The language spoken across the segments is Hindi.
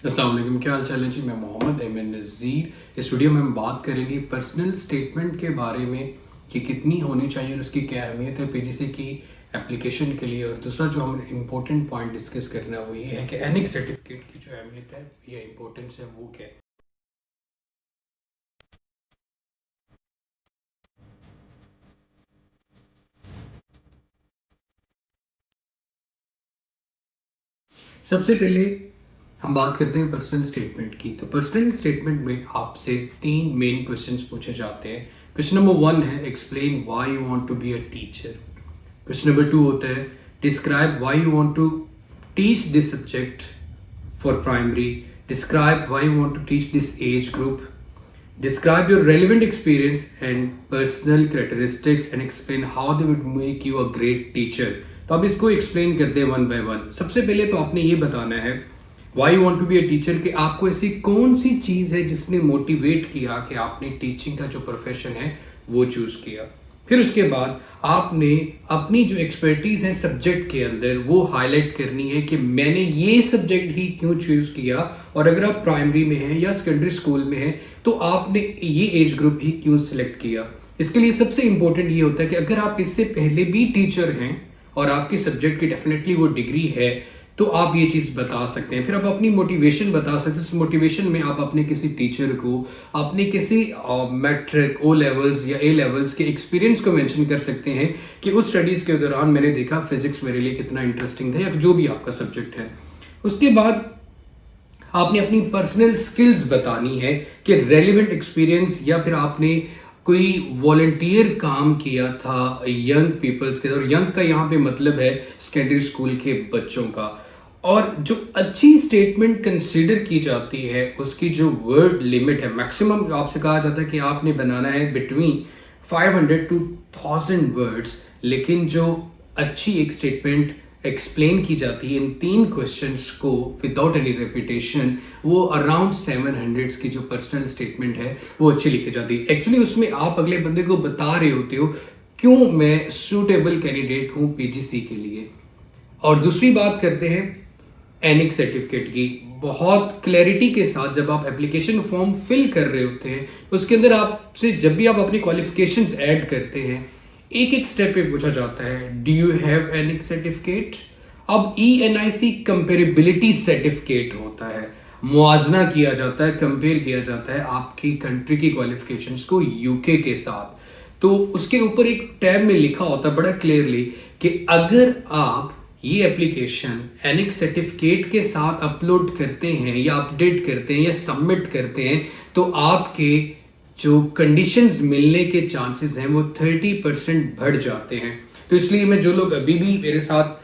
अस्सलाम वालेकुम, क्या हाल चाल है जी। मैं मोहम्मद एमन नज़ीर। इस वीडियो में हम बात करेंगे पर्सनल स्टेटमेंट के बारे में कि कितनी होनी चाहिए और उसकी क्या अहमियत है पीजीसी की एप्लीकेशन के लिए। और दूसरा जो हम इम्पोर्टेंट पॉइंट डिस्कस करना है वो ये है कि एनिक सर्टिफिकेट की जो अहमियत है या इम्पोर्टेंस है वो क्या है। सबसे पहले हम बात करते हैं पर्सनल स्टेटमेंट की। तो पर्सनल स्टेटमेंट में आपसे 3 मेन क्वेश्चंस पूछे जाते हैं। क्वेश्चन नंबर 1 है explain why you want to be a teacher. Question number 2 होता है describe why you want to teach this subject for primary. Describe why you want to teach this age group. Describe your relevant experience and personal characteristics and explain how they would make you a great teacher. तो आप इसको एक्सप्लेन करते हैं वन बाय वन। सबसे पहले तो आपने ये बताना है why you want to be a teacher, कि आपको ऐसी कौन सी चीज है जिसने मोटिवेट किया कि आपने टीचिंग का जो प्रोफेशन है वो चूज किया। फिर उसके बाद आपने अपनी जो एक्सपर्टीज है सब्जेक्ट के अंदर वो हाईलाइट करनी है कि मैंने ये सब्जेक्ट ही क्यों चूज किया। और अगर आप प्राइमरी में हैं या सेकेंडरी स्कूल में हैं तो आपने ये एज ग्रुप ही क्यों सिलेक्ट किया। इसके लिए सबसे इंपॉर्टेंट ये होता है कि अगर आप इससे पहले भी टीचर हैं और आपके सब्जेक्ट की डेफिनेटली वो डिग्री है तो आप ये चीज बता सकते हैं। फिर आप अपनी मोटिवेशन बता सकते हैं। उस मोटिवेशन में आप अपने किसी टीचर को, अपने किसी मैट्रिक ओ लेवल्स या ए लेवल्स के एक्सपीरियंस को मेंशन कर सकते हैं कि उस स्टडीज के दौरान मैंने देखा फिजिक्स मेरे लिए कितना इंटरेस्टिंग था, या जो भी आपका सब्जेक्ट है। उसके बाद आपने अपनी पर्सनल स्किल्स बतानी है कि रेलिवेंट एक्सपीरियंस, या फिर आपने कोई वॉलंटियर काम किया था यंग पीपल्स के। और यंग का यहाँ पे मतलब है सेकेंडरी स्कूल के बच्चों का। और जो अच्छी स्टेटमेंट कंसीडर की जाती है उसकी जो वर्ड लिमिट है, मैक्सिमम आपसे कहा जाता है कि आपने बनाना है बिटवीन 500 to 1000 वर्ड्स। लेकिन जो अच्छी एक स्टेटमेंट एक्सप्लेन की जाती है इन 3 क्वेश्चंस को विदाउट एनी रेपिटेशन, वो अराउंड 700 की जो पर्सनल स्टेटमेंट है वो अच्छी लिखी जाती है। एक्चुअली उसमें आप अगले बंदे को बता रहे होते हो क्यों मैं सूटेबल कैंडिडेट हूं पीजीसी के लिए। और दूसरी बात करते हैं एनिक सर्टिफिकेट की। बहुत क्लैरिटी के साथ जब आप एप्लीकेशन फॉर्म फिल कर रहे होते हैं उसके अंदर आपसे जब भी आप अपनी क्वालिफिकेशंस ऐड करते हैं एक एक स्टेप पे पूछा जाता है डू यू हैव एनिक सर्टिफिकेट। अब ENIC कंपेरेबिलिटी सर्टिफिकेट होता है, मुआजना किया जाता है, कंपेयर किया जाता है आपकी कंट्री की क्वालिफिकेशंस को यूके के साथ। तो उसके ऊपर एक टैब में लिखा होता है बड़ा क्लियरली कि अगर आप ये एप्लीकेशन एनिक सर्टिफिकेट के साथ अपलोड करते हैं या अपडेट करते हैं या सबमिट करते हैं तो आपके जो कंडीशंस मिलने के चांसेस हैं वो 30% बढ़ जाते हैं। तो इसलिए मैं जो लोग अभी भी मेरे साथ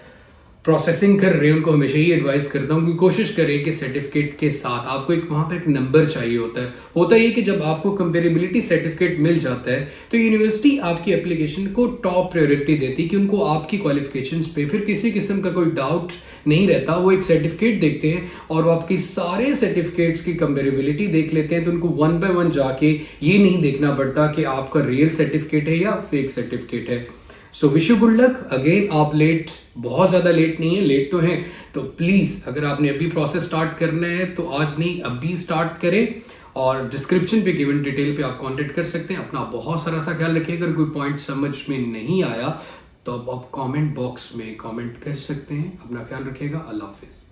प्रोसेसिंग कर रहे हैं उनको हमेशा ही एडवाइस करता हूं कि कोशिश करें कि सर्टिफिकेट के साथ आपको एक वहां पर एक नंबर चाहिए होता है ये कि जब आपको कंपेरेबिलिटी सर्टिफिकेट मिल जाता है तो यूनिवर्सिटी आपकी एप्लीकेशन को टॉप प्रायोरिटी देती है कि उनको आपकी क्वालिफिकेशंस पे फिर किसी किस्म का कोई डाउट नहीं रहता। वो एक सर्टिफिकेट देखते हैं और वो आपकी सारे सर्टिफिकेट्स की कंपेरेबिलिटी देख लेते हैं। तो उनको वन बाय वन जाके ये नहीं देखना पड़ता कि आपका रियल सर्टिफिकेट है या फेक सर्टिफिकेट है। So wish you good luck. Again आप लेट, बहुत ज्यादा लेट नहीं है, लेट तो हैं तो प्लीज अगर आपने अभी प्रोसेस स्टार्ट करना है तो आज नहीं अभी स्टार्ट करें। और डिस्क्रिप्शन पे गिवन डिटेल पे आप कांटेक्ट कर सकते हैं। अपना बहुत सारा सा ख्याल रखिएगा। अगर कोई पॉइंट समझ में नहीं आया तो आप कमेंट बॉक्स में कमेंट कर सकते हैं। अपना ख्याल रखिएगा। अल्लाह हाफिज।